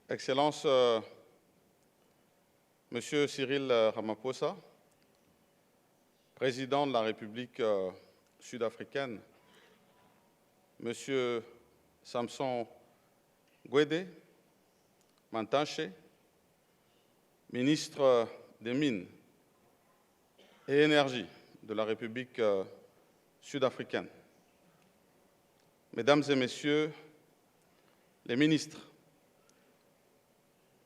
Excellence, Monsieur Cyril Ramaphosa, Président de la République sud-africaine, Monsieur Samson Gwede Mantashe, Ministre des Mines et Énergie de la République sud-africaine, Mesdames et Messieurs les ministres,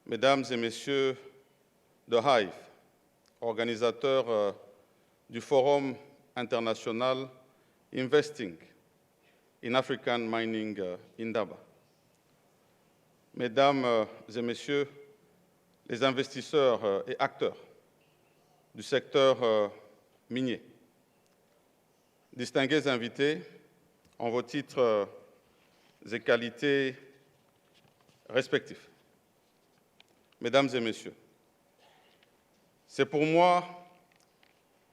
Mesdames et Messieurs de Hive, organisateurs du Forum international Investing in African Mining Indaba, Mesdames et Messieurs les investisseurs et acteurs du secteur minier, distingués invités en vos titres et qualités respectifs. Mesdames et Messieurs, c'est pour moi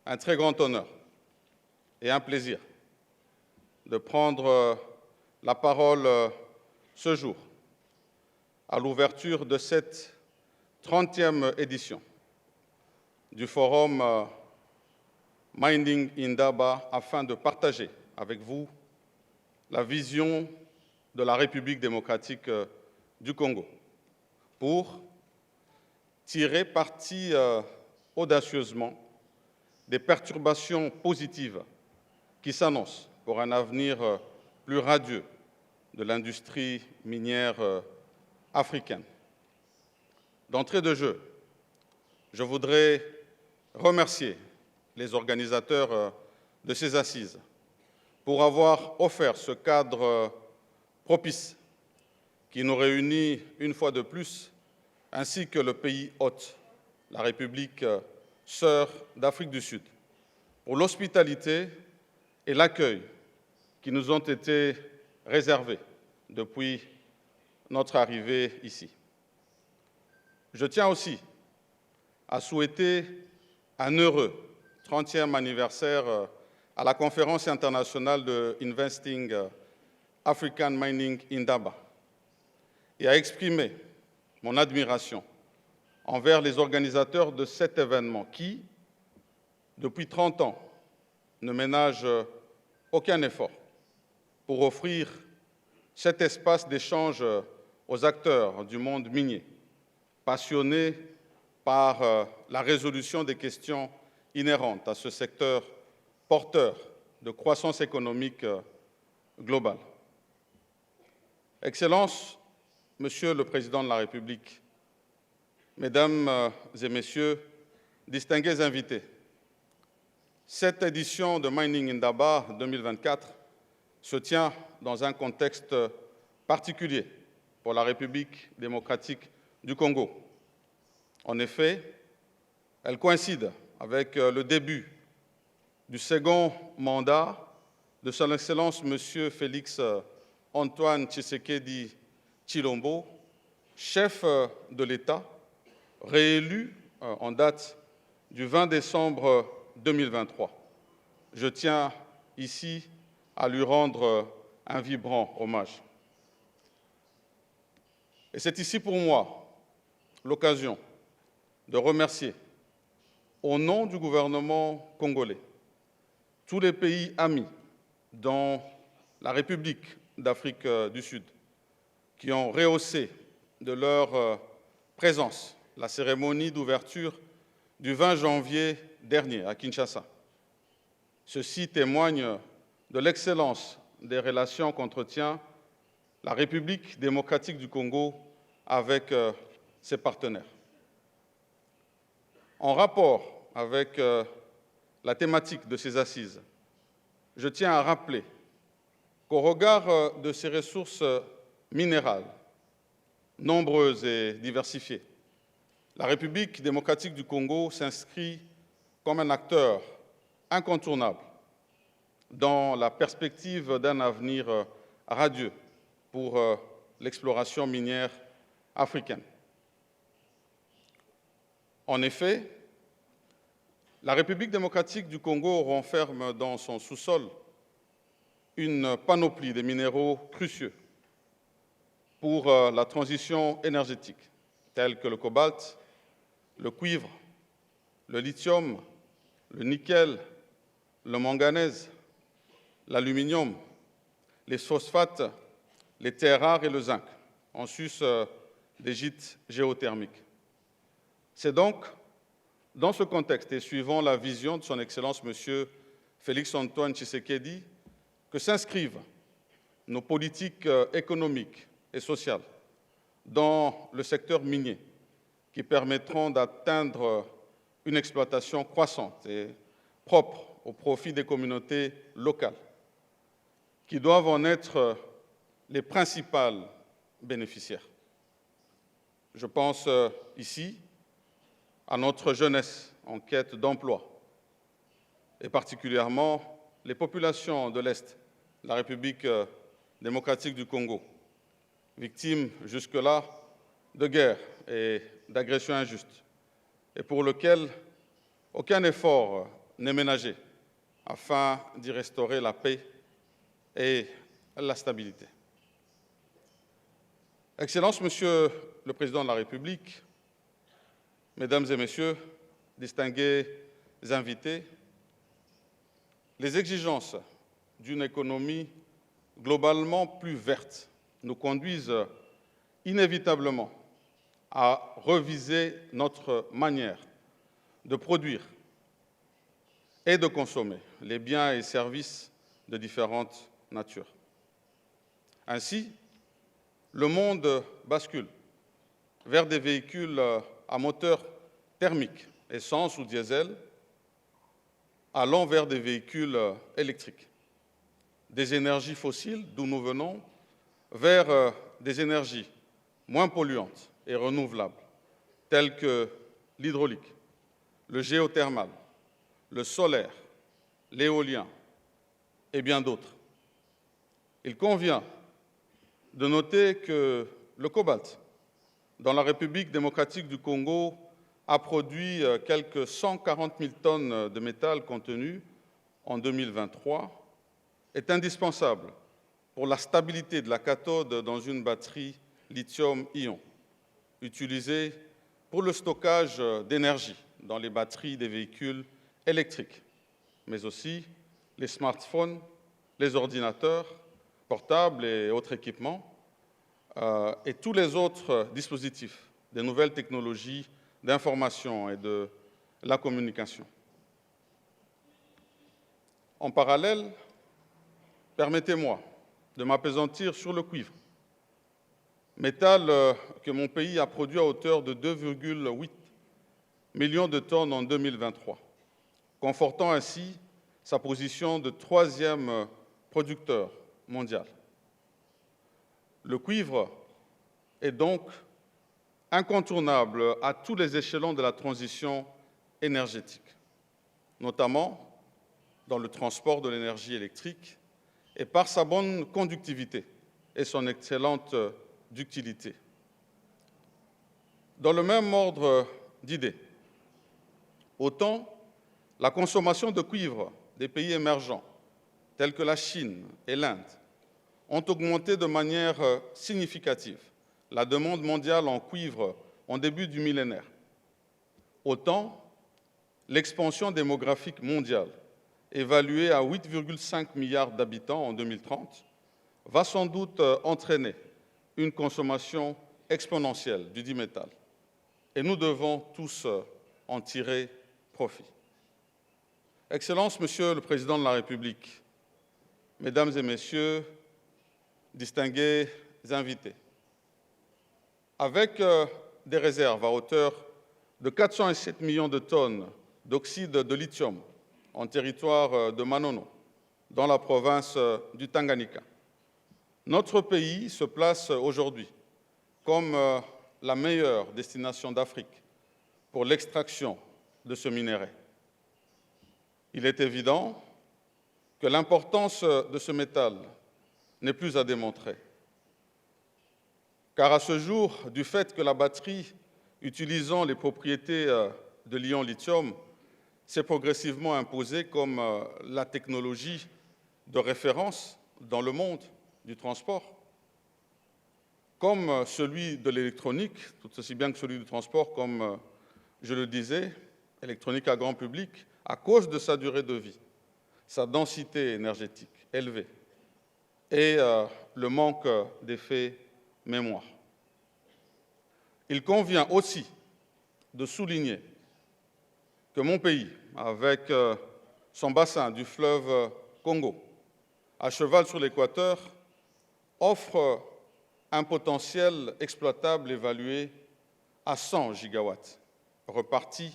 un très grand honneur et un plaisir de prendre la parole ce jour à l'ouverture de cette 30e édition du Forum Mining Indaba afin de partager avec vous la vision de la République démocratique du Congo pour tirer parti audacieusement des perturbations positives qui s'annoncent pour un avenir plus radieux de l'industrie minière africaine. D'entrée de jeu, je voudrais remercier les organisateurs de ces assises pour avoir offert ce cadre propice qui nous réunit une fois de plus, ainsi que le pays hôte, la République sœur d'Afrique du Sud, pour l'hospitalité et l'accueil qui nous ont été réservés depuis notre arrivée ici. Je tiens aussi à souhaiter un heureux 30e anniversaire à la conférence internationale de Investing African Mining Indaba et à exprimer mon admiration envers les organisateurs de cet événement qui, depuis 30 ans, ne ménagent aucun effort pour offrir cet espace d'échange aux acteurs du monde minier, passionnés par la résolution des questions inhérentes à ce secteur porteur de croissance économique globale. Excellences, Monsieur le Président de la République, Mesdames et Messieurs, distingués invités, cette édition de Mining Indaba 2024 se tient dans un contexte particulier pour la République démocratique du Congo. En effet, elle coïncide avec le début du second mandat de Son Excellence M. Félix Antoine Tshisekedi Tshilombo, chef de l'État, réélu en date du 20 décembre 2023. Je tiens ici à lui rendre un vibrant hommage. Et c'est ici pour moi l'occasion de remercier, au nom du gouvernement congolais, tous les pays amis dans la République d'Afrique du Sud qui ont rehaussé de leur présence la cérémonie d'ouverture du 20 janvier dernier à Kinshasa. Ceci témoigne de l'excellence des relations qu'entretient la République démocratique du Congo avec ses partenaires. En rapport avec la thématique de ces assises, je tiens à rappeler qu'au regard de ces ressources minérales, nombreuses et diversifiées, la République démocratique du Congo s'inscrit comme un acteur incontournable dans la perspective d'un avenir radieux pour l'exploration minière africaine. En effet, la République démocratique du Congo renferme dans son sous-sol une panoplie de minéraux cruciaux pour la transition énergétique, tels que le cobalt, le cuivre, le lithium, le nickel, le manganèse, l'aluminium, les phosphates, les terres rares et le zinc, en sus des gîtes géothermiques. C'est donc dans ce contexte et suivant la vision de son Excellence M. Félix-Antoine Tshisekedi que s'inscrivent nos politiques économiques et sociales dans le secteur minier qui permettront d'atteindre une exploitation croissante et propre au profit des communautés locales qui doivent en être les principales bénéficiaires. Je pense ici à notre jeunesse en quête d'emploi, et particulièrement les populations de l'Est, la République démocratique du Congo, victimes jusque-là de guerres et d'agressions injustes, et pour lesquelles aucun effort n'est ménagé afin d'y restaurer la paix et la stabilité. Excellences, Monsieur le Président de la République, Mesdames et Messieurs, distingués invités, les exigences d'une économie globalement plus verte nous conduisent inévitablement à reviser notre manière de produire et de consommer les biens et services de différentes natures. Ainsi, le monde bascule vers des véhicules à moteur thermique, essence ou diesel, allant vers des véhicules électriques, des énergies fossiles, d'où nous venons, vers des énergies moins polluantes et renouvelables, telles que l'hydraulique, le géothermal, le solaire, l'éolien et bien d'autres. Il convient de noter que le cobalt, dans la République démocratique du Congo, a produit quelques 140 000 tonnes de métal contenu en 2023, est indispensable pour la stabilité de la cathode dans une batterie lithium-ion, utilisée pour le stockage d'énergie dans les batteries des véhicules électriques, mais aussi les smartphones, les ordinateurs portables et autres équipements, et tous les autres dispositifs des nouvelles technologies d'information et de la communication. En parallèle, permettez-moi de m'appesantir sur le cuivre, métal que mon pays a produit à hauteur de 2,8 millions de tonnes en 2023, confortant ainsi sa position de troisième producteur mondial. Le cuivre est donc incontournable à tous les échelons de la transition énergétique, notamment dans le transport de l'énergie électrique et par sa bonne conductivité et son excellente ductilité. Dans le même ordre d'idées, autant la consommation de cuivre des pays émergents, tels que la Chine et l'Inde, ont augmenté de manière significative la demande mondiale en cuivre en début du millénaire. Autant l'expansion démographique mondiale, évaluée à 8,5 milliards d'habitants en 2030, va sans doute entraîner une consommation exponentielle du dit métal. Et nous devons tous en tirer profit. Excellences, Monsieur le Président de la République, Mesdames et Messieurs, distingués invités, avec des réserves à hauteur de 407 millions de tonnes d'oxyde de lithium en territoire de Manono, dans la province du Tanganyika, notre pays se place aujourd'hui comme la meilleure destination d'Afrique pour l'extraction de ce minerai. Il est évident que l'importance de ce métal n'est plus à démontrer. Car à ce jour, du fait que la batterie utilisant les propriétés de l'ion-lithium s'est progressivement imposée comme la technologie de référence dans le monde du transport, comme celui de l'électronique, tout aussi bien que celui du transport, comme je le disais, électronique à grand public, à cause de sa durée de vie, sa densité énergétique élevée et le manque d'effet mémoire. Il convient aussi de souligner que mon pays, avec son bassin du fleuve Congo, à cheval sur l'équateur, offre un potentiel exploitable évalué à 100 gigawatts, reparti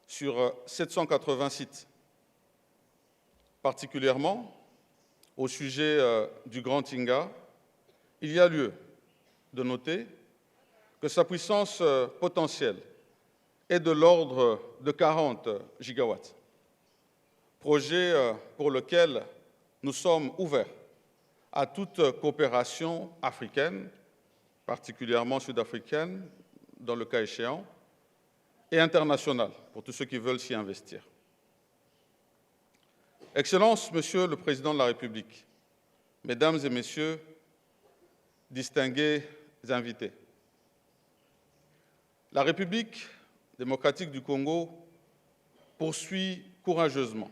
sur 780 sites. Particulièrement, au sujet du Grand Inga, il y a lieu de noter que sa puissance potentielle est de l'ordre de 40 gigawatts, projet pour lequel nous sommes ouverts à toute coopération africaine, particulièrement sud-africaine, dans le cas échéant, et internationale, pour tous ceux qui veulent s'y investir. Excellences, Monsieur le Président de la République, Mesdames et Messieurs, distingués invités, la République démocratique du Congo poursuit courageusement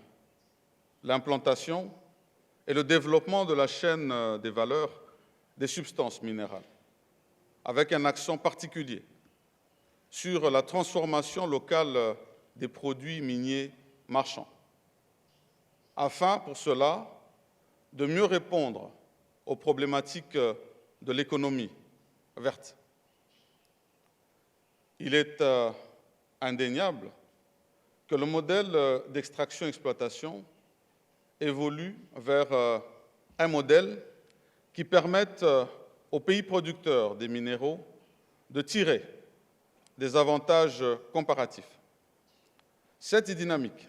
l'implantation et le développement de la chaîne des valeurs des substances minérales, avec un accent particulier sur la transformation locale des produits miniers marchands, afin pour cela de mieux répondre aux problématiques de l'économie verte. Il est indéniable que le modèle d'extraction-exploitation évolue vers un modèle qui permette aux pays producteurs des minéraux de tirer des avantages comparatifs. Cette dynamique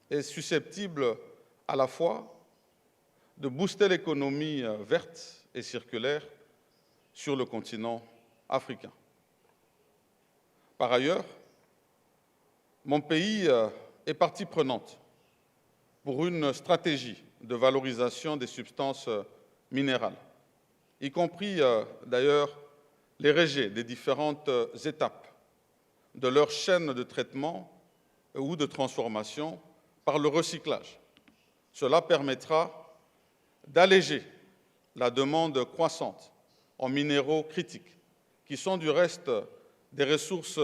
est susceptible à la fois de booster l'économie verte et circulaire sur le continent africain. Par ailleurs, mon pays est partie prenante pour une stratégie de valorisation des substances minérales, y compris d'ailleurs les rejets des différentes étapes de leur chaîne de traitement ou de transformation par le recyclage. Cela permettra d'alléger la demande croissante en minéraux critiques, qui sont du reste des ressources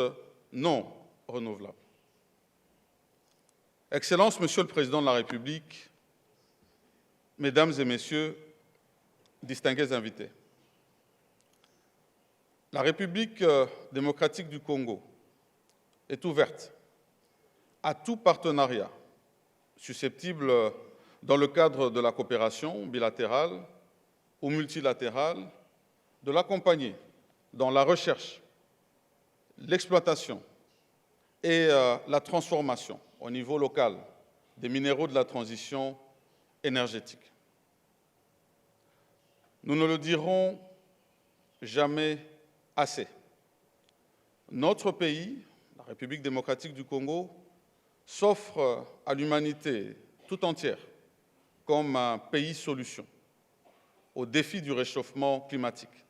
non renouvelables. Excellences, Monsieur le Président de la République, Mesdames et Messieurs, distingués invités, la République démocratique du Congo est ouverte à tout partenariat susceptible, dans le cadre de la coopération bilatérale ou multilatérale, de l'accompagner dans la recherche, l'exploitation et la transformation au niveau local des minéraux de la transition énergétique. Nous ne le dirons jamais assez. Notre pays, la République démocratique du Congo, s'offre à l'humanité tout entière comme un pays solution au défi du réchauffement climatique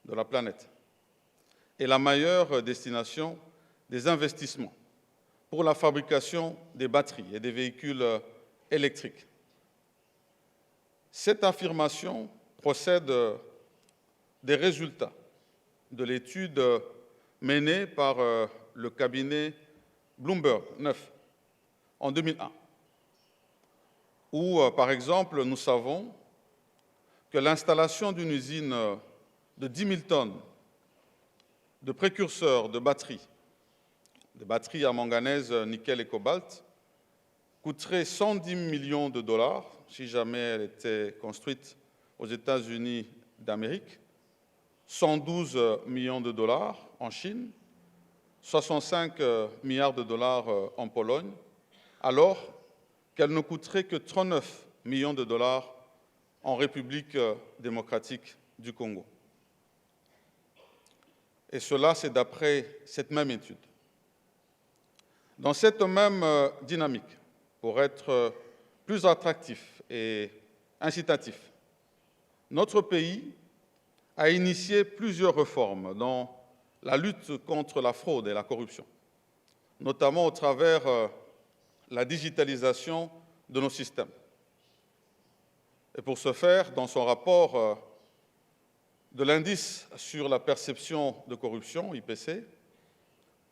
de la planète et la meilleure destination des investissements pour la fabrication des batteries et des véhicules électriques. Cette affirmation procède des résultats de l'étude menée par le cabinet Bloomberg 9 en 2001, où, par exemple, nous savons que l'installation d'une usine de 10 000 tonnes de précurseurs de batteries, des batteries à manganèse, nickel et cobalt, coûterait 110 millions de dollars si jamais elle était construite aux États-Unis d'Amérique, 112 millions de dollars en Chine, 65 milliards de dollars en Pologne, alors qu'elle ne coûterait que 39 millions de dollars en République démocratique du Congo. Et cela, c'est d'après cette même étude. Dans cette même dynamique, pour être plus attractif et incitatif, notre pays a initié plusieurs réformes dans la lutte contre la fraude et la corruption, notamment au travers la digitalisation de nos systèmes. Et pour ce faire, dans son rapport de l'indice sur la perception de corruption, IPC,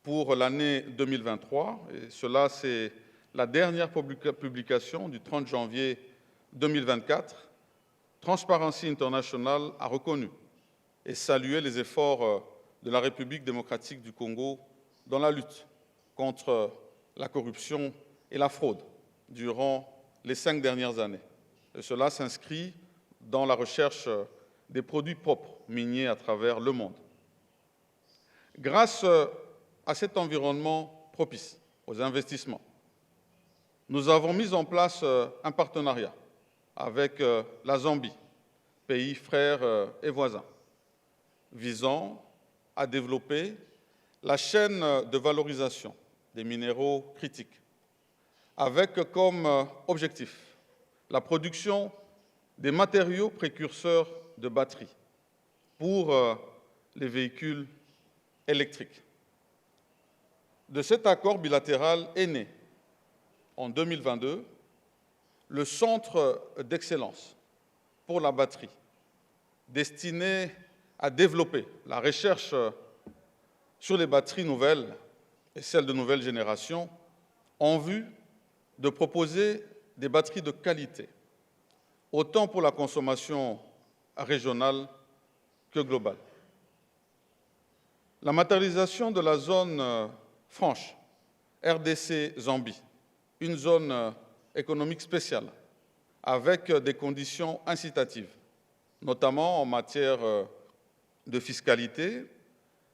pour l'année 2023, et cela c'est la dernière publication du 30 janvier 2024, Transparency International a reconnu et salué les efforts de la République démocratique du Congo dans la lutte contre la corruption et la fraude durant les 5 dernières années. Et cela s'inscrit dans la recherche des produits propres miniers à travers le monde. Grâce à cet environnement propice aux investissements, nous avons mis en place un partenariat avec la Zambie, pays frère et voisin, visant à développer la chaîne de valorisation des minéraux critiques, avec comme objectif la production des matériaux précurseurs de batteries pour les véhicules électriques. De cet accord bilatéral est né, en 2022, le Centre d'excellence pour la batterie, destiné à développer la recherche sur les batteries nouvelles et celles de nouvelle génération, en vue de proposer des batteries de qualité, autant pour la consommation régionale que globale. La matérialisation de la zone franche RDC-Zambie, une zone économique spéciale, avec des conditions incitatives, notamment en matière de fiscalité,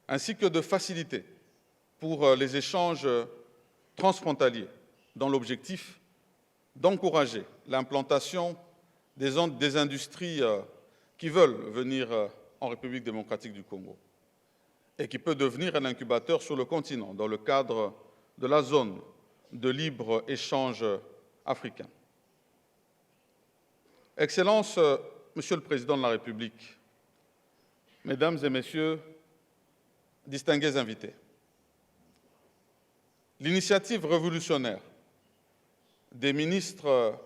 ainsi que de facilité pour les échanges transfrontaliers, dans l'objectif d'encourager l'implantation des industries qui veulent venir en République démocratique du Congo et qui peut devenir un incubateur sur le continent dans le cadre de la zone de libre-échange africain. Excellences, Monsieur le Président de la République, Mesdames et Messieurs, distingués invités, l'initiative révolutionnaire des ministres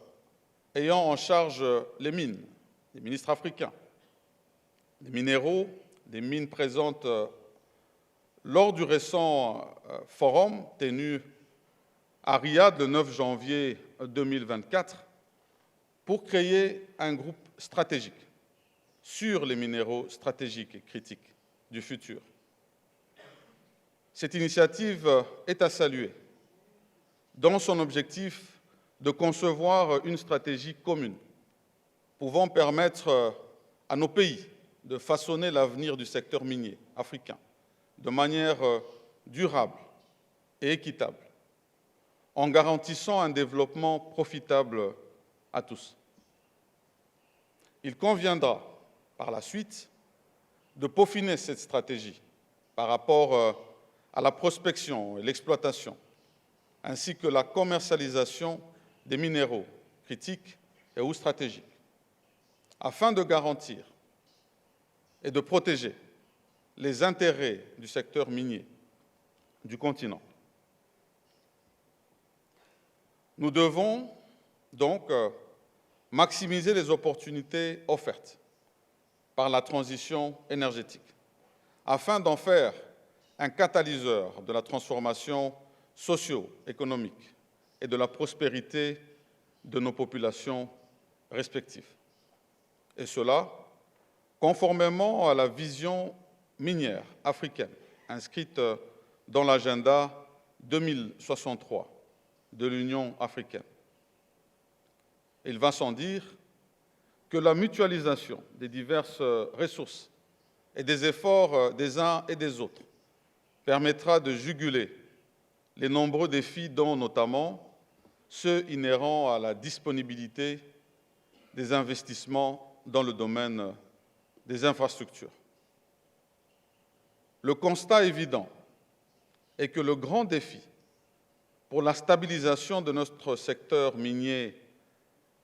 ayant en charge les mines, des ministres africains, des minéraux, des mines présentes lors du récent forum tenu à Riyad le 9 janvier 2024 pour créer un groupe stratégique sur les minéraux stratégiques et critiques du futur. Cette initiative est à saluer dans son objectif de concevoir une stratégie commune pouvant permettre à nos pays de façonner l'avenir du secteur minier africain de manière durable et équitable, en garantissant un développement profitable à tous. Il conviendra par la suite de peaufiner cette stratégie par rapport à la prospection et l'exploitation, ainsi que la commercialisation des minéraux critiques et ou stratégiques, afin de garantir et de protéger les intérêts du secteur minier du continent. Nous devons donc maximiser les opportunités offertes par la transition énergétique, afin d'en faire un catalyseur de la transformation socio-économique et de la prospérité de nos populations respectives. Et cela, conformément à la vision minière africaine inscrite dans l'agenda 2063 de l'Union africaine. Il va sans dire que la mutualisation des diverses ressources et des efforts des uns et des autres permettra de juguler les nombreux défis dont notamment ceux inhérents à la disponibilité des investissements dans le domaine des infrastructures. Le constat évident est que le grand défi pour la stabilisation de notre secteur minier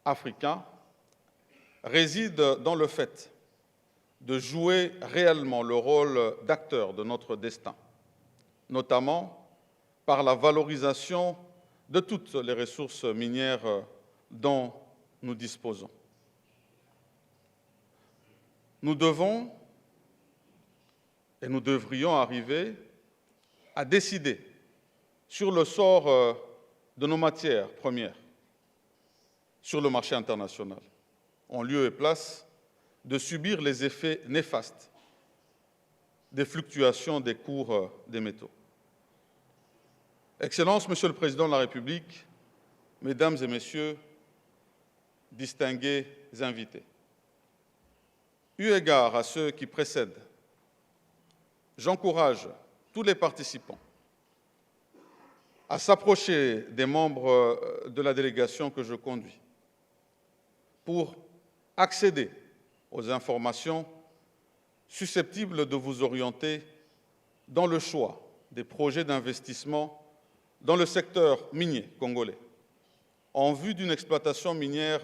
africain réside dans le fait de jouer réellement le rôle d'acteur de notre destin, notamment par la valorisation de toutes les ressources minières dont nous disposons. Nous devons et nous devrions arriver à décider sur le sort de nos matières premières sur le marché international, en lieu et place de subir les effets néfastes des fluctuations des cours des métaux. Excellences, Monsieur le Président de la République, Mesdames et Messieurs, distingués invités, eu égard à ceux qui précèdent, j'encourage tous les participants à s'approcher des membres de la délégation que je conduis pour accéder aux informations susceptibles de vous orienter dans le choix des projets d'investissement dans le secteur minier congolais, en vue d'une exploitation minière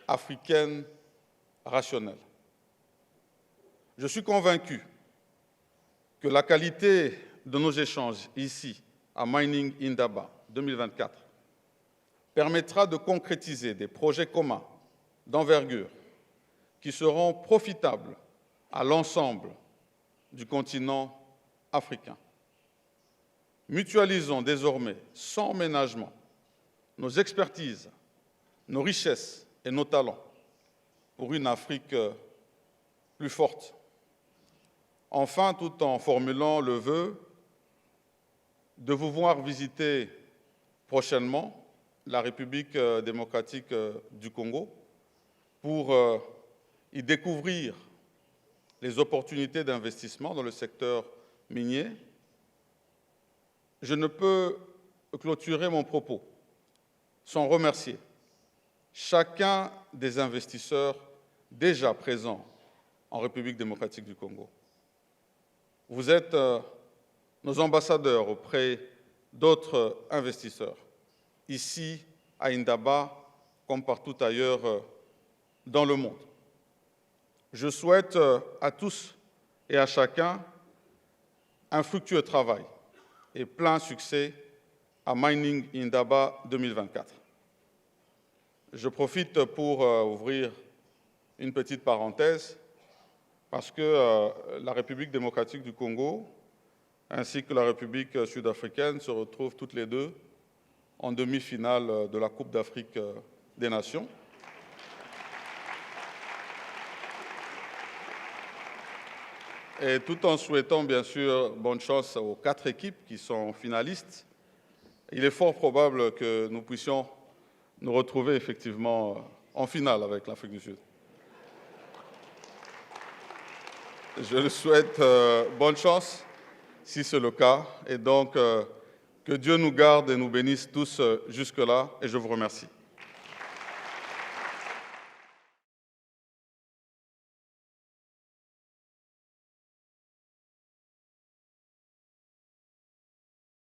africaine rationnelle. Je suis convaincu que la qualité de nos échanges ici, à Mining Indaba 2024, permettra de concrétiser des projets communs d'envergure qui seront profitables à l'ensemble du continent africain. Mutualisons désormais sans ménagement nos expertises, nos richesses et nos talents pour une Afrique plus forte. Enfin, tout en formulant le vœu de vous voir visiter prochainement la République démocratique du Congo pour y découvrir les opportunités d'investissement dans le secteur minier, je ne peux clôturer mon propos sans remercier chacun des investisseurs déjà présents en République démocratique du Congo. Vous êtes nos ambassadeurs auprès d'autres investisseurs, ici à Indaba comme partout ailleurs dans le monde. Je souhaite à tous et à chacun un fructueux travail et plein succès à Mining Indaba 2024. Je profite pour ouvrir une petite parenthèse parce que la République démocratique du Congo ainsi que la République sud-africaine se retrouvent toutes les deux en demi-finale de la Coupe d'Afrique des Nations. Et tout en souhaitant bien sûr bonne chance aux 4 équipes qui sont finalistes, il est fort probable que nous puissions nous retrouver effectivement en finale avec l'Afrique du Sud. Je le souhaite bonne chance si c'est le cas, et donc que Dieu nous garde et nous bénisse tous jusque-là, et je vous remercie.